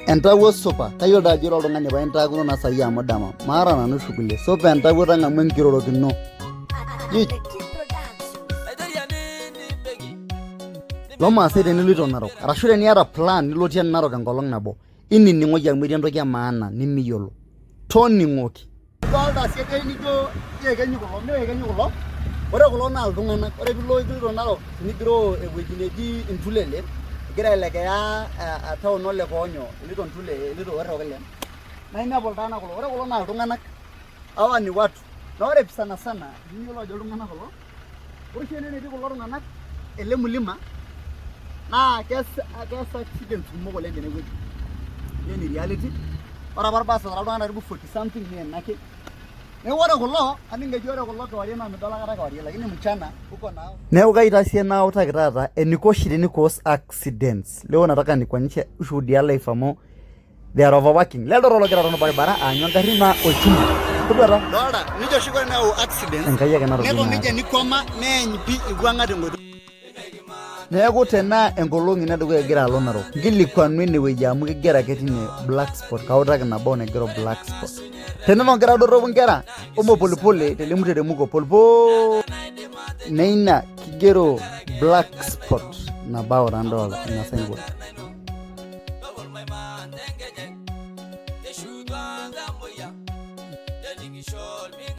entawuo supa tayiolo ajo ira oltung'ani pae intaakuno naa saai amu dama maata nanu shughuli supa entawuo tang'amu enkirorokino lomaasai teniloito Narok arashu teniata plan nilotie Narok enkolong' nabo inining'oki amu etii entoki emaana nimiyiolo toning'oki idolta sii ake nijo iyekenyi kulo ore kulo naa iltung'anak ore piilo Narok nigiroo ewueji neji Intulele igira aelekea town ole Koonyo iloito Ntule iloito Orokile naa inepu iltung'anak kulo ore kulo naa iltung'anak hawa ni watu na ore sana niyiolo ajo iltung'anak kulo ore oshi ene netii kulo tung'anak ele mulima naa keesa accidents kumok oleng tenewueji ni reality ore apa irbaasa iltung'anak karibu 40 something nake neeku ore kulo aning eji ore kulo kewarie naa midol akata kewarie lakini mchana huko nao neeku kaitasie nautaki taata eniko oshi tenikoos accidents leo nataka nikuonyeshe ushuhudia live amu they are overworking leldo logira tono barabara aanyu engarri naa olchuma tudwata dolta nijo oshi kore neyau accidents enkai ake narobi neton nije nikwama neeny pi iwuang'a tenkoitoi neeku tenaa enkolong' ino edukuya egira alo Narok nkilikuanu enewueji amu kigera ake tine black spot kautaki nabo naigero black spot teneton igira adorropu nkera omo polepole telimu teremuko polpo neina kigero black spot nabao tandoola ina signboard